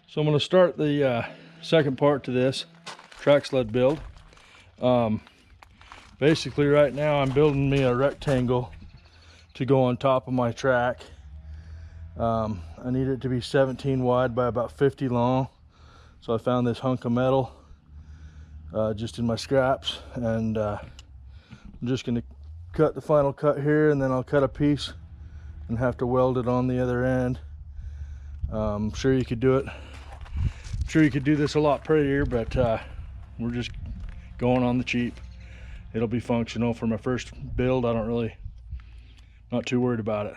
So I'm going to start the second part to this track sled build. Basically right now I'm building me a rectangle to go on top of my track. I need it to be 17 wide by about 50 long. So I found this hunk of metal just in my scraps, and I'm just going to cut the final cut here, and then I'll cut a piece and have to weld it on the other end. I'm sure you could do it. I'm sure you could do this a lot prettier, but we're just going on the cheap. It'll be functional for my first build. Not too worried about it,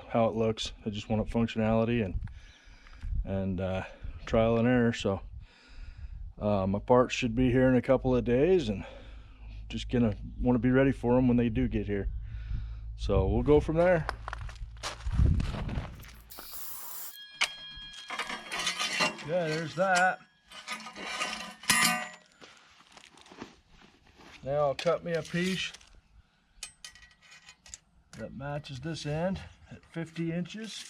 how it looks. I just want it functionality and trial and error. So my parts should be here in a couple of days, and just gonna want to be ready for them when they do get here. So we'll go from there. Yeah, there's that. Now I'll cut me a piece that matches this end at 50 inches.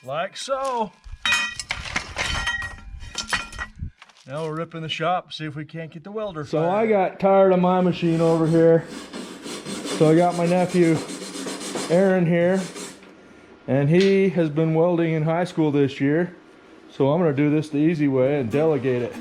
Like so. Now we're ripping the shop, see if we can't get the welder. So I got tired of my machine over here. So I got my nephew Aaron here, and he has been welding in high school this year. So I'm gonna do this the easy way and delegate it.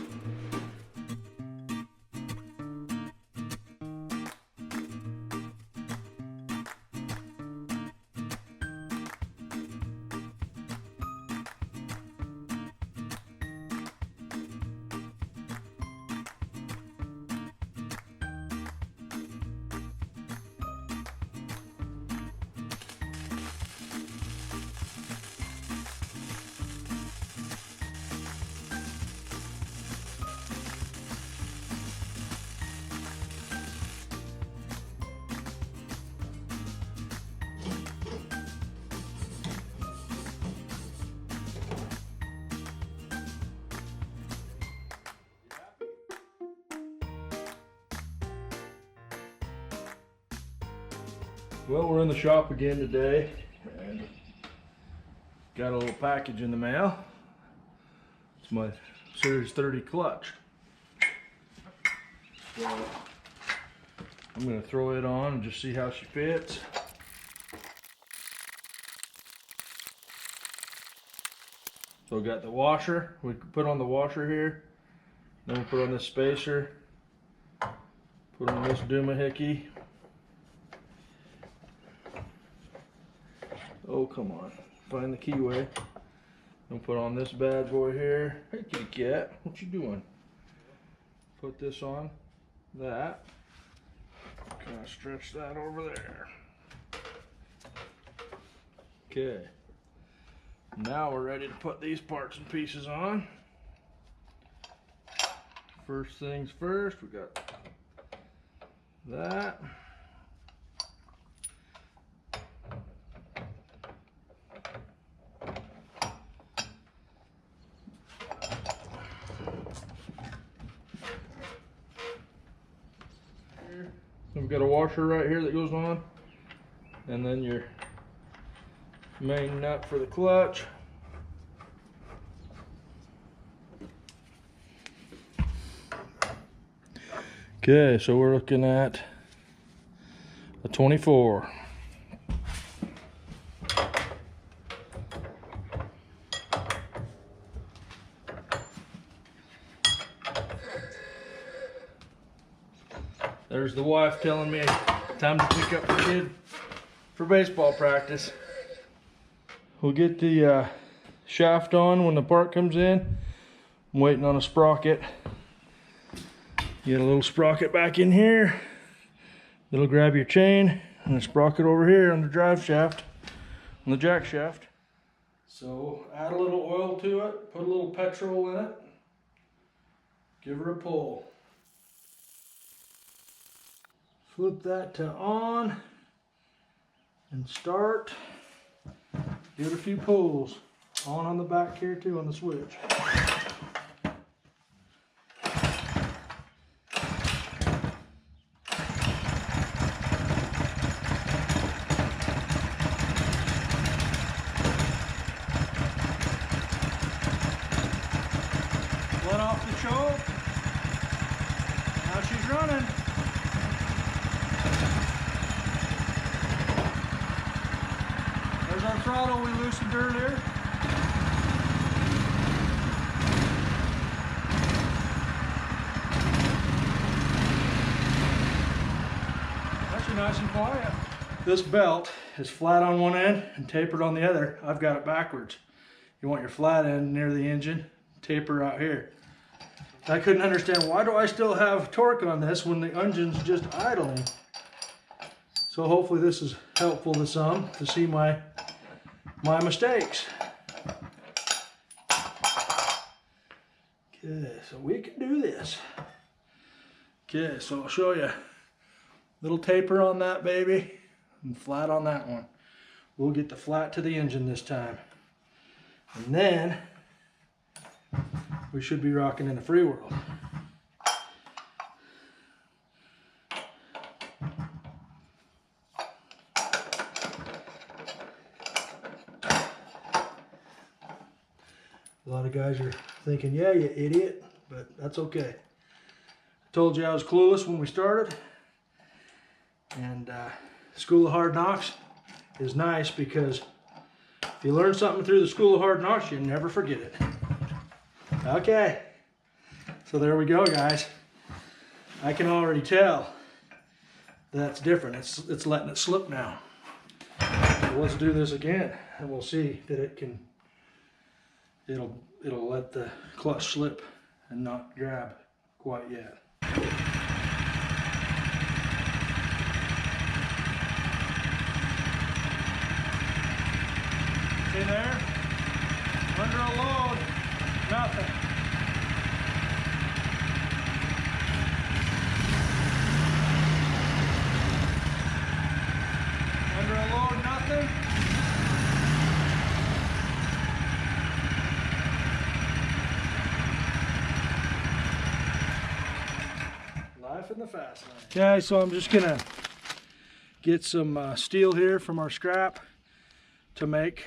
Well, we're in the shop again today, and got a little package in the mail. It's my Series 30 clutch. So I'm going to throw it on and just see how she fits. So we got the washer. We put on the washer here. Then we put on this spacer. Put on this doohickey. Oh, come on. Find the keyway. And put on this bad boy here. Hey, kitty cat. What you doing? Put this on that. Kind of stretch that over there. Okay. Now we're ready to put these parts and pieces on. First things first, we got that. We've got a washer right here that goes on, and then your main nut for the clutch. Okay, so we're looking at a 24. There's the wife telling me time to pick up the kid for baseball practice. We'll get the shaft on when the part comes in. I'm waiting on a sprocket. Get a little sprocket back in here. It'll grab your chain, and a sprocket over here on the drive shaft, on the jack shaft. So add a little oil to it, put a little petrol in it, give her a pull. Flip that to on and start. Give it a few pulls. On the back here too on the switch. Let off the choke. Now she's running. There's our throttle we loosened earlier. Actually nice and quiet. This belt is flat on one end and tapered on the other. I've got it backwards. You want your flat end near the engine, taper out here. I couldn't understand, why do I still have torque on this when the engine's just idling? So hopefully this is helpful to some to see my mistakes. Okay, so we can do this. Okay, so I'll show you. Little taper on that baby and flat on that one. We'll get the flat to the engine this time. And then we should be rocking in the free world. A lot of guys are thinking, yeah, you idiot, but that's okay. I told you I was clueless when we started. And School of Hard Knocks is nice because if you learn something through the School of Hard Knocks, you never forget it. Okay, so there we go, guys. I can already tell that's different. It's letting it slip now. So let's do this again, and we'll see that it'll let the clutch slip and not grab quite yet. See there? Under a load, nothing. Under a load, nothing. Life in the fast lane. Okay, so I'm just gonna get some steel here from our scrap to make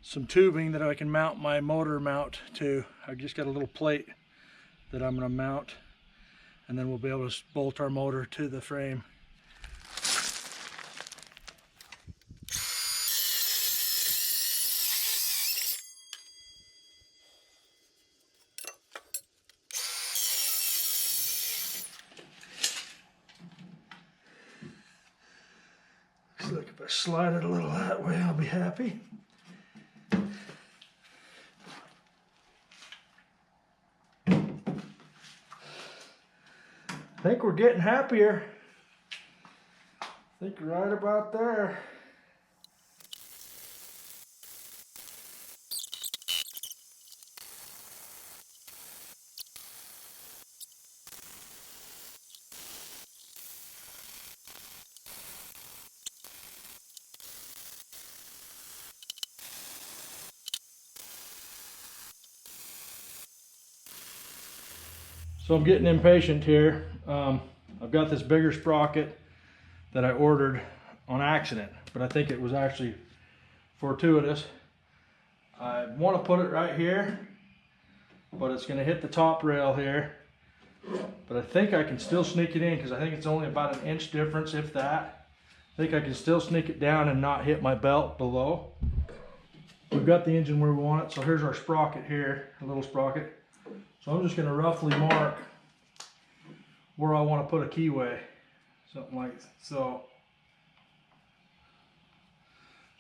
some tubing that I can mount my motor mount to. I just got a little plate that I'm going to mount, and then we'll be able to bolt our motor to the frame. Looks like if I slide it a little that way, I'll be happy. I think we're getting happier. I think right about there. So I'm getting impatient here. I've got this bigger sprocket that I ordered on accident, but I think it was actually fortuitous. I want to put it right here, but it's going to hit the top rail here. But I think I can still sneak it in because I think it's only about an inch difference, if that. I think I can still sneak it down and not hit my belt below. We've got the engine where we want it, so here's our sprocket here, a little sprocket. So I'm just going to roughly mark where I want to put a keyway, something like so.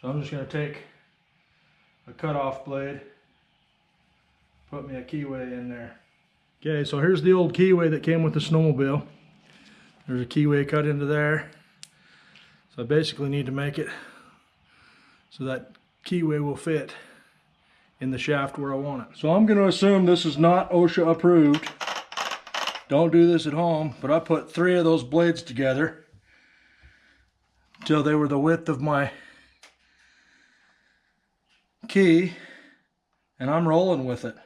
So I'm just going to take a cutoff blade, put me a keyway in there. Okay, so here's the old keyway that came with the snowmobile. There's a keyway cut into there. So I basically need to make it so that keyway will fit in the shaft where I want it. So I'm going to assume this is not OSHA approved. Don't do this at home, but I put 3 of those blades together till they were the width of my key, and I'm rolling with it.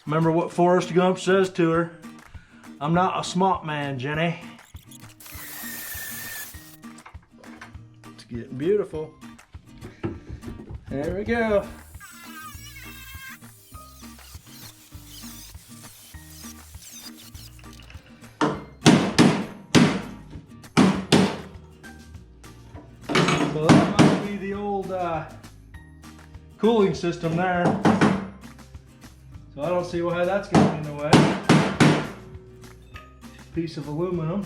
Remember what Forrest Gump says to her? I'm not a smart man, Jenny. getting beautiful. There we go. So that might be the old cooling system there. So I don't see why that's getting in the way. Piece of aluminum.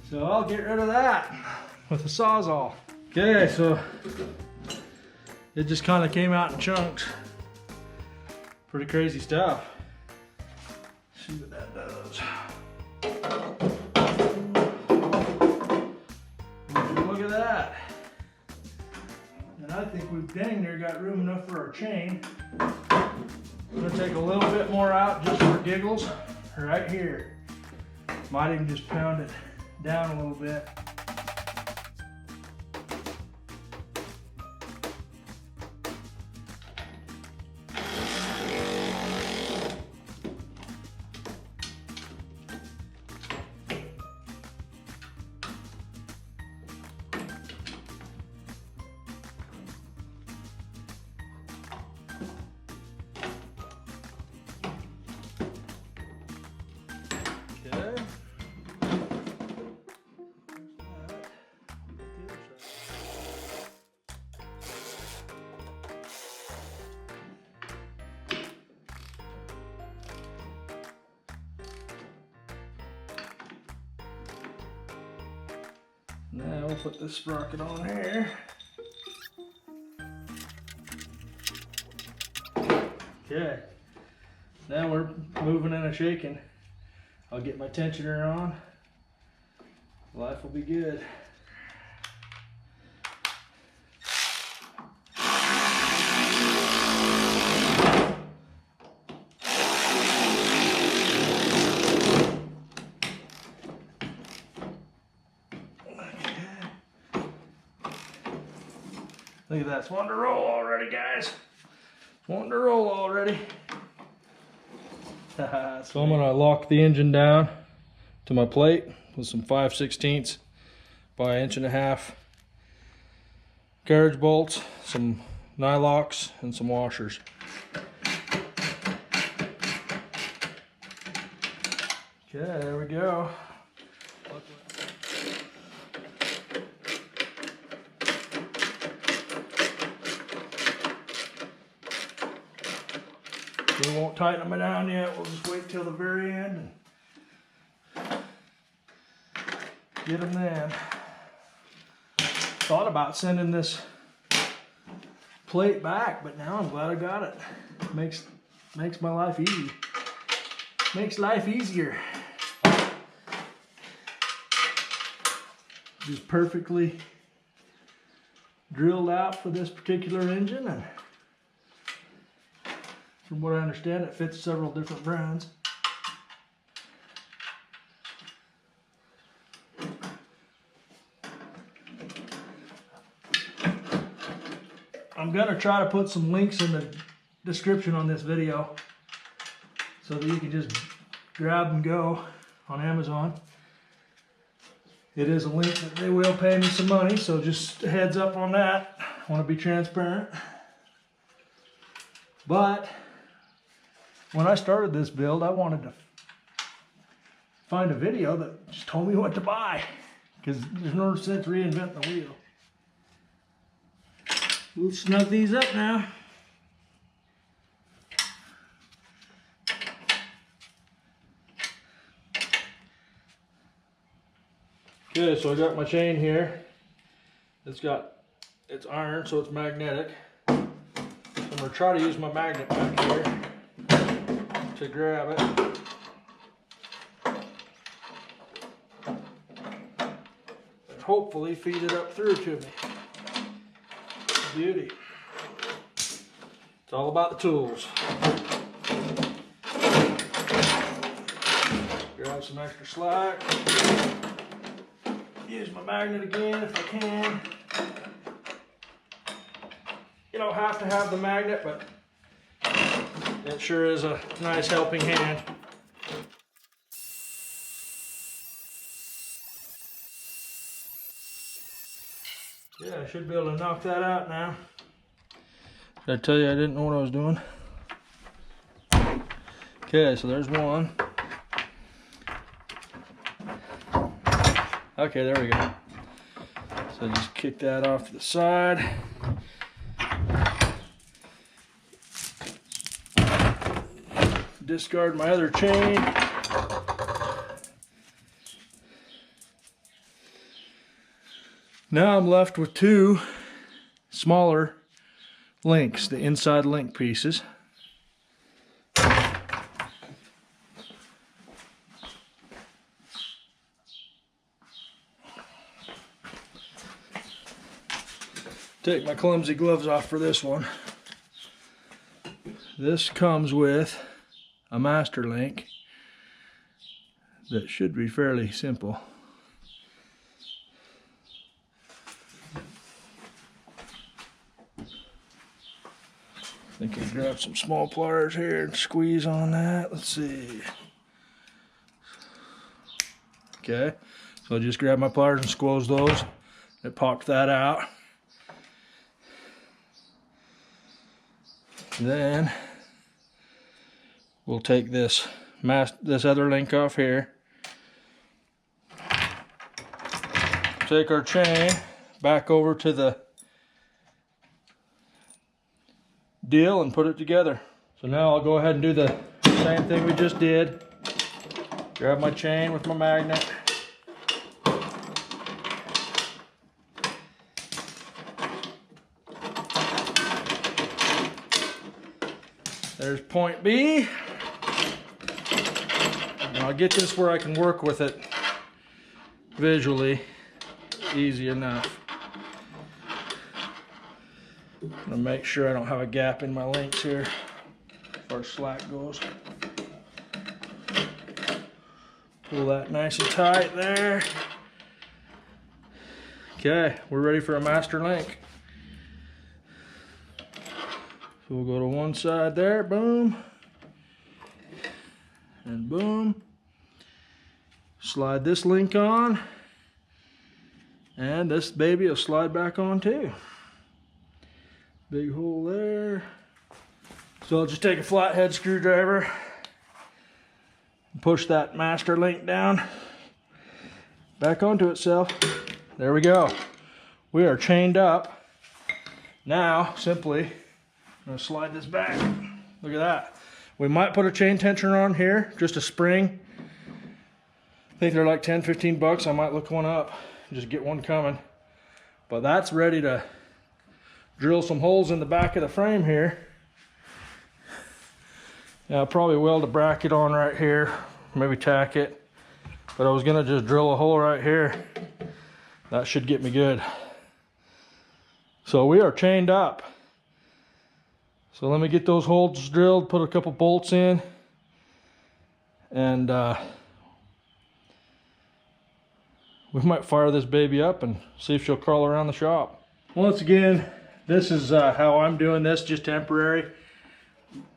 So I'll get rid of that with a Sawzall. Okay, so it just kind of came out in chunks. Pretty crazy stuff. Let's see what that does. Look at that. And I think we've dang near got room enough for our chain. I'm gonna take a little bit more out just for giggles right here. Might even just pound it down a little bit. Now we'll put this sprocket on here. Okay, now we're moving and shaking. I'll get my tensioner on. Life will be good. Look at that, it's wanting to roll already, guys. It's wanting to roll already. So I'm gonna lock the engine down to my plate with some 5/16 by 1.5 inch carriage bolts, some nylocks, and some washers. Okay, there we go. We won't tighten them down yet. We'll just wait till the very end and get them then. Thought about sending this plate back, but now I'm glad I got it. Makes my life easy. Makes life easier. Just perfectly drilled out for this particular engine, and from what I understand, it fits several different brands. I'm gonna try to put some links in the description on this video so that you can just grab and go on Amazon. It is a link that they will pay me some money, so just a heads up on that. I want to be transparent. But when I started this build, I wanted to find a video that just told me what to buy, because there's no sense reinventing the wheel. We'll snug these up now. Okay, so I got my chain here. It's iron, so it's magnetic. So I'm gonna try to use my magnet back here to grab it. And hopefully feed it up through to me. Beauty. It's all about the tools. Grab some extra slack. Use my magnet again if I can. You don't have to have the magnet, but it sure is a nice helping hand. Yeah, I should be able to knock that out now. Did I tell you I didn't know what I was doing? Okay, so there's one. Okay, there we go. So just kick that off to the side. Discard my other chain. Now I'm left with two smaller links, the inside link pieces. Take my clumsy gloves off for this one. This comes with a master link that should be fairly simple. I think I'll grab some small pliers here and squeeze on that. Let's see. Okay, so I just grab my pliers and squeeze those. It popped that out. Then we'll take this other link off here. Take our chain back over to the deal and put it together. So now I'll go ahead and do the same thing we just did. Grab my chain with my magnet. There's point B. And I'll get this where I can work with it visually easy enough. I'm gonna make sure I don't have a gap in my links here as far as slack goes. Pull that nice and tight there. Okay, we're ready for a master link. So we'll go to one side there, boom, and boom. Slide this link on, and this baby will slide back on too. Big hole there. So I'll just take a flathead screwdriver and push that master link down back onto itself. There we go. We are chained up. Now, simply, I'm going to slide this back. Look at that. We might put a chain tensioner on here, just a spring. I think they're like 10, 15 bucks. I might look one up, just get one coming. But that's ready to drill some holes in the back of the frame here. Yeah, I'll probably weld a bracket on right here, maybe tack it. But I was going to just drill a hole right here. That should get me good. So we are chained up. So let me get those holes drilled, put a couple bolts in, and we might fire this baby up and see if she'll crawl around the shop. Once again, this is how I'm doing this, just temporary.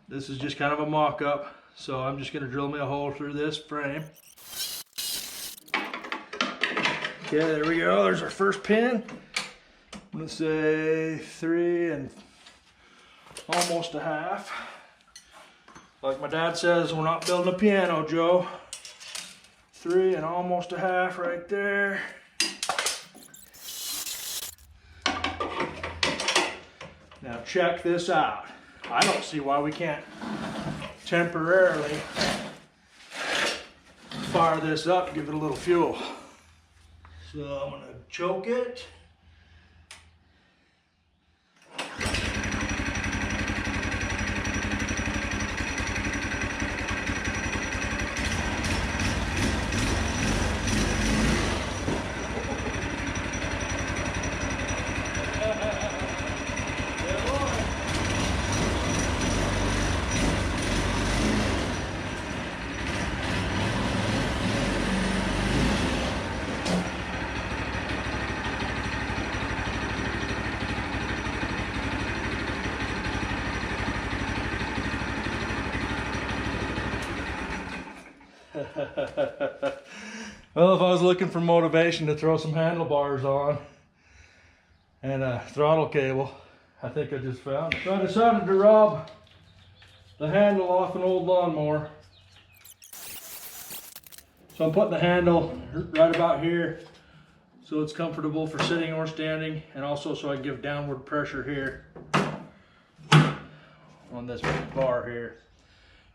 This is just kind of a mock-up. So I'm just gonna drill me a hole through this frame. Okay, there we go, there's our first pin. I'm gonna say 3 and almost a half. Like my dad says, we're not building a piano, Joe. 3 and almost a half right there. Now check this out. I don't see why we can't temporarily fire this up, give it a little fuel. So I'm gonna choke it. Well, if I was looking for motivation to throw some handlebars on, and a throttle cable I think I just found. So I decided to rob the handle off an old lawnmower. So I'm putting the handle right about here so it's comfortable for sitting or standing, and also so I give downward pressure here on this bar here.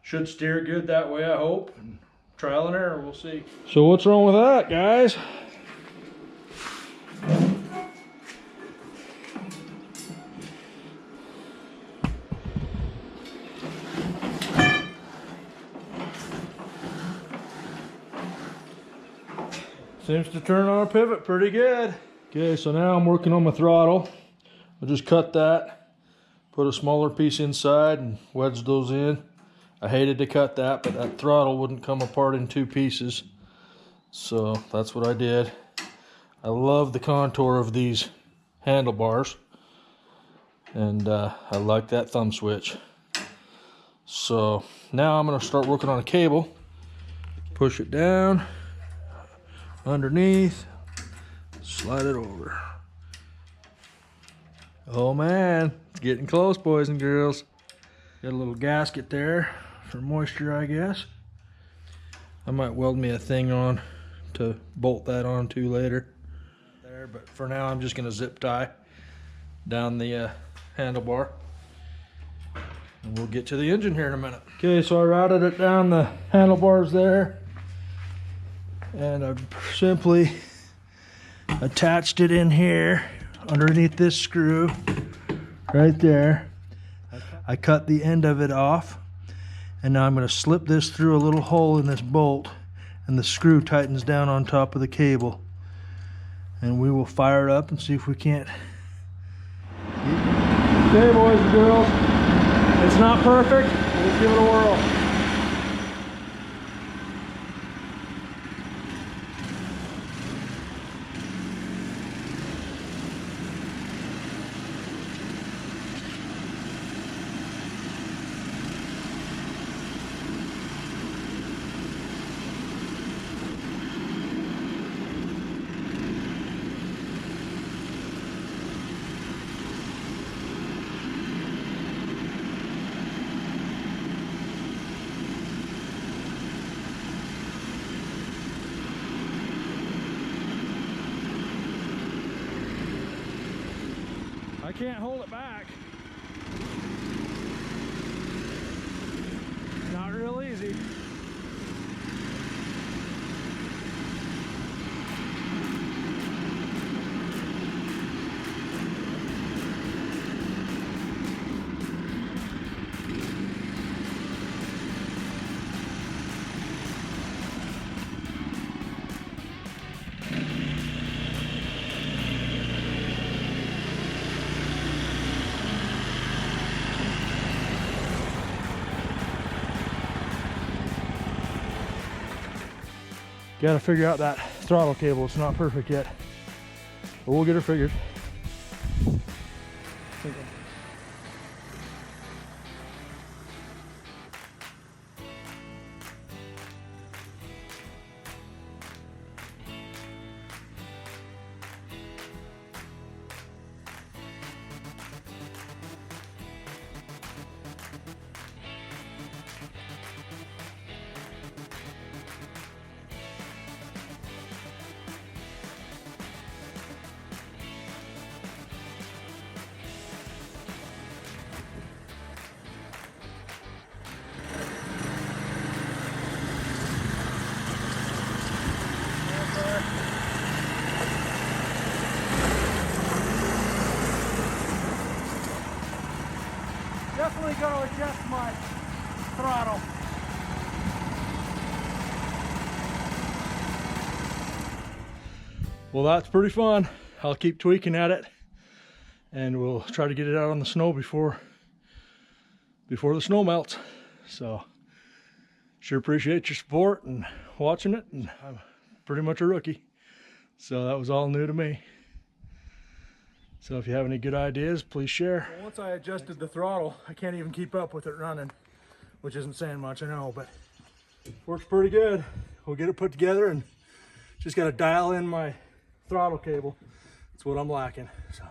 Should steer good that way, I hope. And trial and error, we'll see. So what's wrong with that, guys? Seems to turn on a pivot pretty good. Okay, so now I'm working on my throttle. I just cut that, put a smaller piece inside and wedged those in. I hated to cut that, but that throttle wouldn't come apart in two pieces. So that's what I did. I love the contour of these handlebars, and I like that thumb switch. So now I'm gonna start working on a cable. Push it down, underneath, slide it over. Oh man, it's getting close, boys and girls. Got a little gasket there for moisture, I guess. I might weld me a thing on to bolt that onto later. There, but for now I'm just gonna zip tie down the handlebar, and we'll get to the engine here in a minute. Okay, so I routed it down the handlebars there, and I simply attached it in here underneath this screw right there. I cut the end of it off, and now I'm going to slip this through a little hole in this bolt, and the screw tightens down on top of the cable, and we will fire it up and see if we can't. Okay, boys and girls, it's not perfect, but let's give it a whirl. I can't hold it back. Not real easy. Got to figure out that throttle cable. It's not perfect yet, but we'll get her figured. Definitely going to adjust my throttle. Well, that's pretty fun. I'll keep tweaking at it, and we'll try to get it out on the snow before the snow melts. So sure appreciate your support and watching it, and I'm pretty much a rookie, so that was all new to me. So if you have any good ideas, please share. Well, once I adjusted the throttle, I can't even keep up with it running, which isn't saying much, I know, but works pretty good. We'll get it put together, and just got to dial in my throttle cable. That's what I'm lacking. So